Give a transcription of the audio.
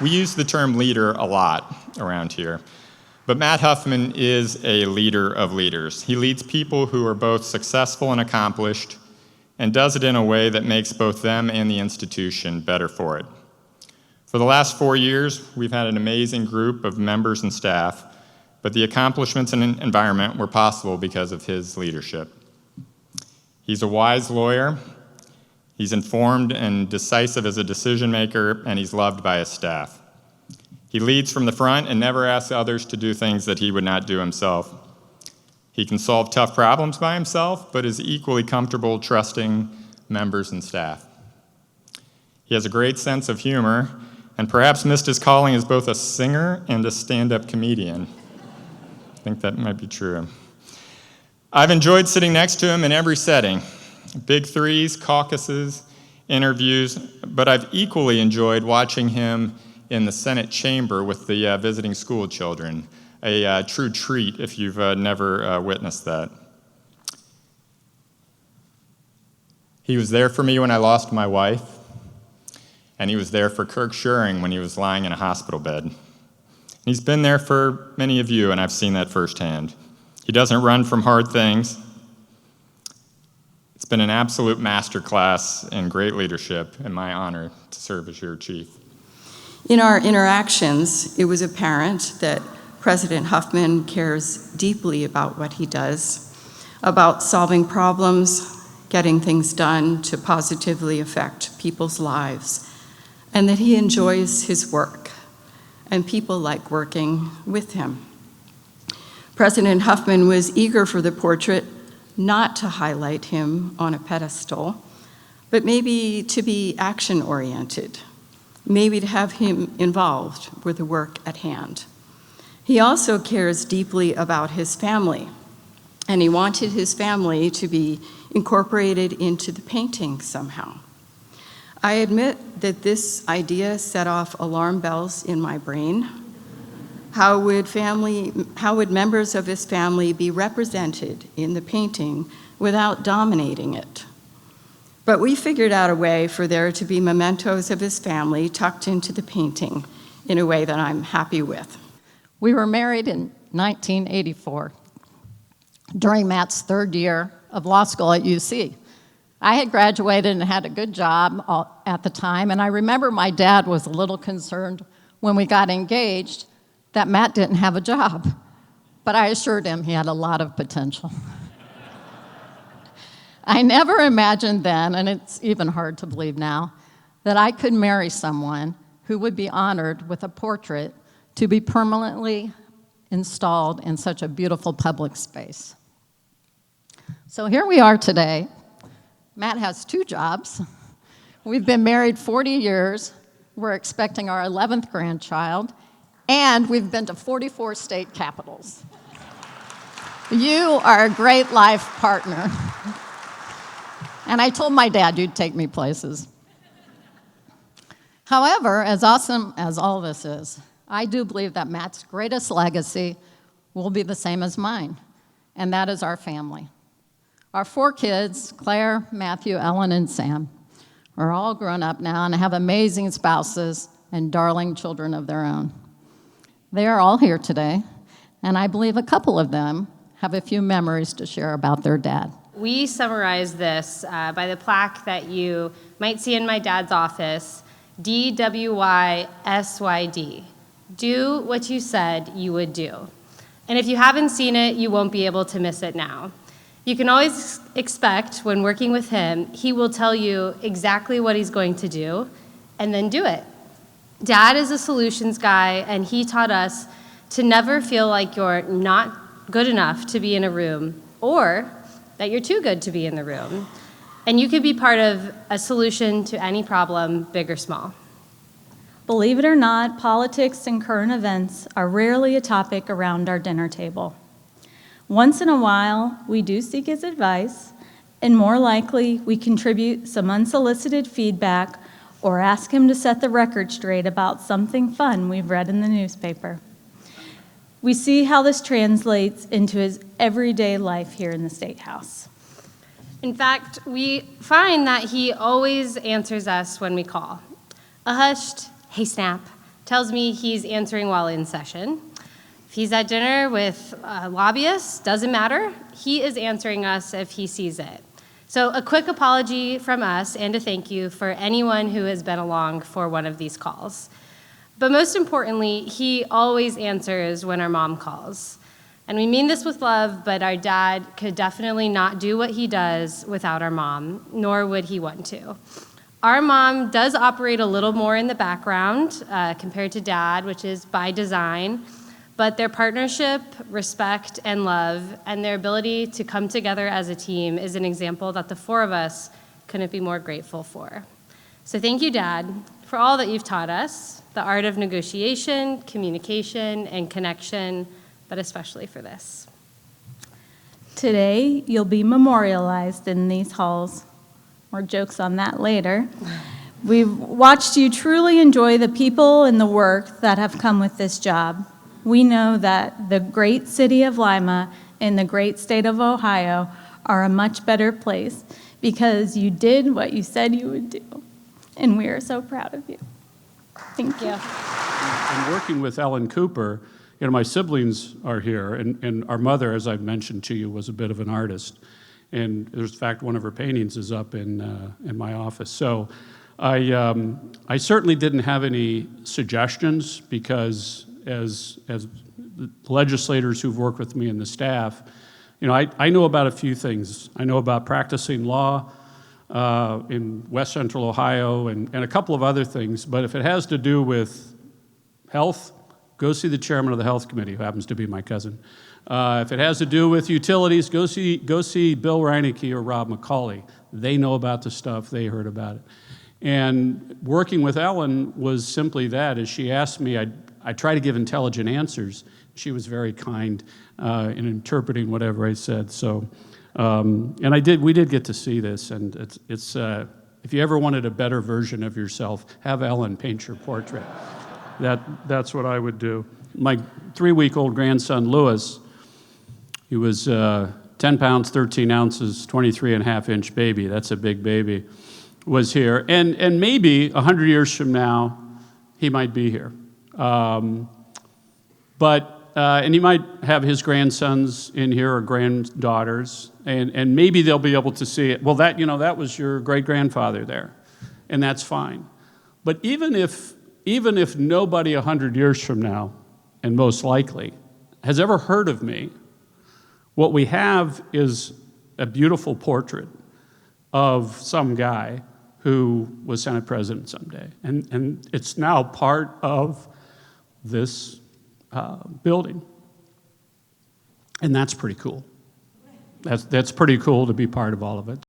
We use the term leader a lot around here, but Matt Huffman is a leader of leaders. He leads people who are both successful and accomplished, and does it in a way that makes both them and the institution better for it. For the last 4 years, we've had an amazing group of members and staff, but the accomplishments and environment were possible because of his leadership. He's a wise lawyer, he's informed and decisive as a decision maker, and he's loved by his staff. He leads from the front and never asks others to do things that he would not do himself. He can solve tough problems by himself, but is equally comfortable trusting members and staff. He has a great sense of humor, and perhaps missed his calling as both a singer and a stand-up comedian. I think that might be true. I've enjoyed sitting next to him in every setting, big threes, caucuses, interviews, but I've equally enjoyed watching him in the Senate chamber with the visiting school children, a true treat if you've never witnessed that. He was there for me when I lost my wife, and he was there for Kirk Schuring when he was lying in a hospital bed. He's been there for many of you, and I've seen that firsthand. He doesn't run from hard things. It's been an absolute masterclass in great leadership, and my honor to serve as your chief. In our interactions, it was apparent that President Huffman cares deeply about what he does, about solving problems, getting things done to positively affect people's lives, and that he enjoys his work, and people like working with him. President Huffman was eager for the portrait not to highlight him on a pedestal, but maybe to be action-oriented, maybe to have him involved with the work at hand. He also cares deeply about his family, and he wanted his family to be incorporated into the painting somehow. I admit that this idea set off alarm bells in my brain. How would members of his family be represented in the painting without dominating it? But we figured out a way for there to be mementos of his family tucked into the painting in a way that I'm happy with. We were married in 1984, during Matt's third year of law school at UC. I had graduated and had a good job at the time, and I remember my dad was a little concerned when we got engaged that Matt didn't have a job, but I assured him he had a lot of potential. I never imagined then, and it's even hard to believe now, that I could marry someone who would be honored with a portrait to be permanently installed in such a beautiful public space. So here we are today. Matt has 2 jobs. We've been married 40 years. We're expecting our 11th grandchild, and we've been to 44 state capitals. You are a great life partner. And I told my dad you'd take me places. However, as awesome as all this is, I do believe that Matt's greatest legacy will be the same as mine, and that is our family. Our 4 kids, Claire, Matthew, Ellen, and Sam, are all grown up now and have amazing spouses and darling children of their own. They are all here today, and I believe a couple of them have a few memories to share about their dad. We summarize this by the plaque that you might see in my dad's office, DWYSYD. Do what you said you would do. And if you haven't seen it, you won't be able to miss it now. You can always expect when working with him, he will tell you exactly what he's going to do and then do it. Dad is a solutions guy, and he taught us to never feel like you're not good enough to be in a room or that you're too good to be in the room. And you could be part of a solution to any problem, big or small. Believe it or not, politics and current events are rarely a topic around our dinner table. Once in a while, we do seek his advice, and more likely, we contribute some unsolicited feedback or ask him to set the record straight about something fun we've read in the newspaper. We see how this translates into his everyday life here in the State House. In fact, we find that he always answers us when we call. A hushed, "Hey, Snap," tells me he's answering while in session. If he's at dinner with lobbyists, doesn't matter. He is answering us if he sees it. So a quick apology from us and a thank you for anyone who has been along for one of these calls. But most importantly, he always answers when our mom calls. And we mean this with love, but our dad could definitely not do what he does without our mom, nor would he want to. Our mom does operate a little more in the background compared to dad, which is by design, but their partnership, respect, and love, and their ability to come together as a team is an example that the four of us couldn't be more grateful for. So thank you, Dad, for all that you've taught us, the art of negotiation, communication, and connection, but especially for this. Today, you'll be memorialized in these halls. More jokes on that later. We've watched you truly enjoy the people and the work that have come with this job. We know that the great city of Lima and the great state of Ohio are a much better place because you did what you said you would do. And we are so proud of you. Thank you. And working with Ellen Cooper, you know, my siblings are here, and our mother, as I've mentioned to you, was a bit of an artist. And there's, in fact, one of her paintings is up in my office. So I certainly didn't have any suggestions because as legislators who've worked with me and the staff, you know, I know about a few things. I know about practicing law in West Central Ohio and a couple of other things. But if it has to do with health, go see the chairman of the health committee, who happens to be my cousin. If it has to do with utilities, go see Bill Reinecke or Rob McCauley. They know about the stuff, they heard about it. And working with Ellen was simply that. As she asked me, I try to give intelligent answers. She was very kind in interpreting whatever I said. So, and we did get to see this, and it's if you ever wanted a better version of yourself, have Ellen paint your portrait. That's what I would do. My 3-week-old grandson, Louis, he was 10 pounds, 13 ounces, 23.5-inch baby. That's a big baby, was here. And maybe 100 years from now, he might be here. And he might have his grandsons in here or granddaughters, and maybe they'll be able to see it. Well, that was your great-grandfather there, and that's fine. But even if nobody 100 years from now, and most likely, has ever heard of me, what we have is a beautiful portrait of some guy who was Senate President someday. And it's now part of this building. And that's pretty cool. That's pretty cool to be part of all of it.